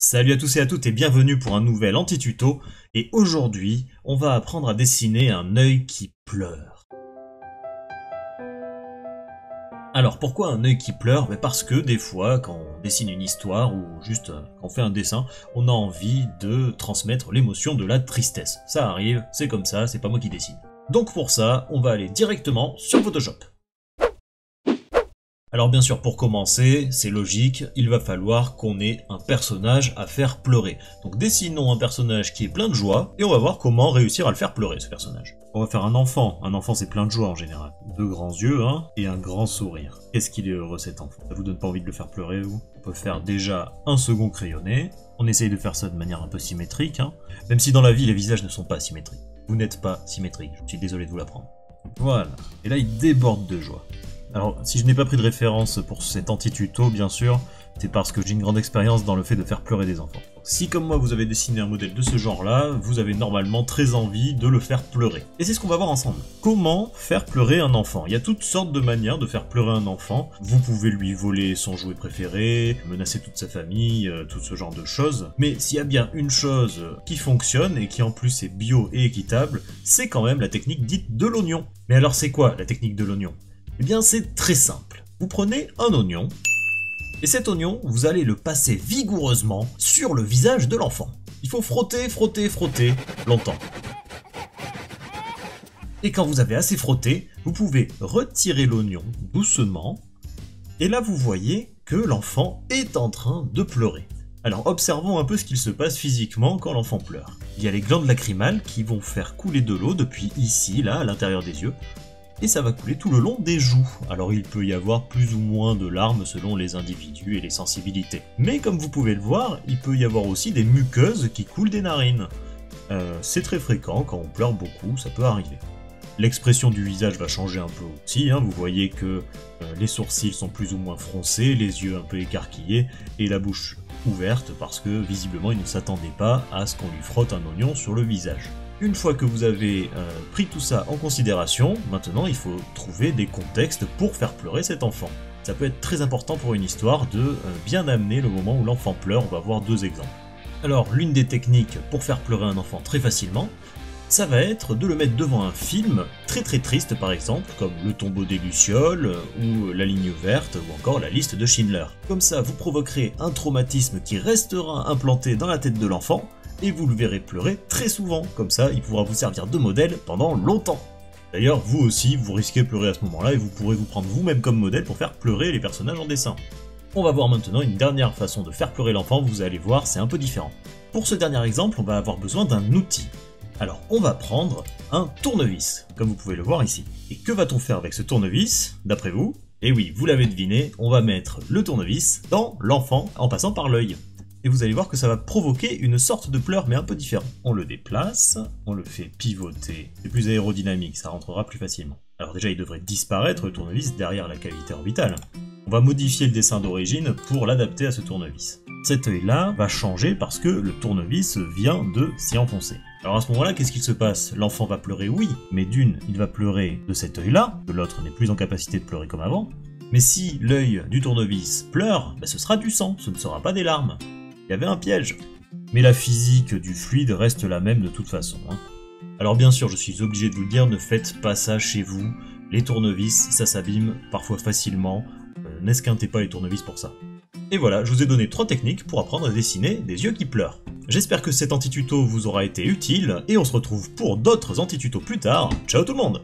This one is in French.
Salut à tous et à toutes et bienvenue pour un nouvel anti-tuto. Et aujourd'hui, on va apprendre à dessiner un œil qui pleure. Alors pourquoi un œil qui pleure? Parce que des fois, quand on dessine une histoire ou juste quand on fait un dessin, on a envie de transmettre l'émotion de la tristesse. Ça arrive, c'est comme ça, c'est pas moi qui dessine. Donc pour ça, on va aller directement sur Photoshop. Alors bien sûr, pour commencer, c'est logique, il va falloir qu'on ait un personnage à faire pleurer. Donc dessinons un personnage qui est plein de joie, et on va voir comment réussir à le faire pleurer, ce personnage. On va faire un enfant c'est plein de joie en général. Deux grands yeux, et un grand sourire. Qu'est-ce qu'il est heureux cet enfant? Ça vous donne pas envie de le faire pleurer, vous? On peut faire déjà un second crayonné, on essaye de faire ça de manière un peu symétrique, même si dans la vie les visages ne sont pas symétriques. Vous n'êtes pas symétrique, je suis désolé de vous l'apprendre. Voilà, et là il déborde de joie. Alors, si je n'ai pas pris de référence pour cet anti-tuto, bien sûr, c'est parce que j'ai une grande expérience dans le fait de faire pleurer des enfants. Donc, si comme moi vous avez dessiné un modèle de ce genre-là, vous avez normalement très envie de le faire pleurer. Et c'est ce qu'on va voir ensemble. Comment faire pleurer un enfant? Il y a toutes sortes de manières de faire pleurer un enfant. Vous pouvez lui voler son jouet préféré, menacer toute sa famille, tout ce genre de choses. Mais s'il y a bien une chose qui fonctionne et qui en plus est bio et équitable, c'est quand même la technique dite de l'oignon. Mais alors c'est quoi la technique de l'oignon? Eh bien c'est très simple. Vous prenez un oignon, et cet oignon, vous allez le passer vigoureusement sur le visage de l'enfant. Il faut frotter, frotter, frotter longtemps. Et quand vous avez assez frotté, vous pouvez retirer l'oignon doucement, et là vous voyez que l'enfant est en train de pleurer. Alors observons un peu ce qu'il se passe physiquement quand l'enfant pleure. Il y a les glandes lacrymales qui vont faire couler de l'eau depuis ici, là, à l'intérieur des yeux, et ça va couler tout le long des joues. Alors il peut y avoir plus ou moins de larmes selon les individus et les sensibilités. Mais comme vous pouvez le voir, il peut y avoir aussi des muqueuses qui coulent des narines. C'est très fréquent, quand on pleure beaucoup, ça peut arriver. L'expression du visage va changer un peu aussi, vous voyez que les sourcils sont plus ou moins froncés, les yeux un peu écarquillés, et la bouche ouverte parce que visiblement il ne s'attendait pas à ce qu'on lui frotte un oignon sur le visage. Une fois que vous avez pris tout ça en considération, maintenant il faut trouver des contextes pour faire pleurer cet enfant. Ça peut être très important pour une histoire de bien amener le moment où l'enfant pleure, on va voir deux exemples. Alors l'une des techniques pour faire pleurer un enfant très facilement, ça va être de le mettre devant un film très triste par exemple, comme Le tombeau des Lucioles, ou La ligne verte, ou encore La liste de Schindler. Comme ça vous provoquerez un traumatisme qui restera implanté dans la tête de l'enfant, et vous le verrez pleurer très souvent, comme ça il pourra vous servir de modèle pendant longtemps. D'ailleurs vous aussi vous risquez de pleurer à ce moment-là et vous pourrez vous prendre vous-même comme modèle pour faire pleurer les personnages en dessin. On va voir maintenant une dernière façon de faire pleurer l'enfant, vous allez voir c'est un peu différent. Pour ce dernier exemple on va avoir besoin d'un outil. Alors on va prendre un tournevis, comme vous pouvez le voir ici. Et que va-t-on faire avec ce tournevis, d'après vous? Eh oui, vous l'avez deviné, on va mettre le tournevis dans l'enfant en passant par l'œil. Et vous allez voir que ça va provoquer une sorte de pleur, mais un peu différent. On le déplace, on le fait pivoter, c'est plus aérodynamique, ça rentrera plus facilement. Alors déjà, il devrait disparaître le tournevis derrière la cavité orbitale. On va modifier le dessin d'origine pour l'adapter à ce tournevis. Cet œil-là va changer parce que le tournevis vient de s'y enfoncer. Alors à ce moment-là, qu'est-ce qu'il se passe? L'enfant va pleurer, oui, mais d'une, il va pleurer de cet œil-là, que l'autre n'est plus en capacité de pleurer comme avant. Mais si l'œil du tournevis pleure, ce sera du sang, ce ne sera pas des larmes. Il y avait un piège. Mais la physique du fluide reste la même de toute façon. Alors bien sûr, je suis obligé de vous le dire, ne faites pas ça chez vous. Les tournevis, ça s'abîme parfois facilement. N'esquintez pas les tournevis pour ça. Et voilà, je vous ai donné 3 techniques pour apprendre à dessiner des yeux qui pleurent. J'espère que cet anti-tuto vous aura été utile, et on se retrouve pour d'autres anti-tutos plus tard. Ciao tout le monde!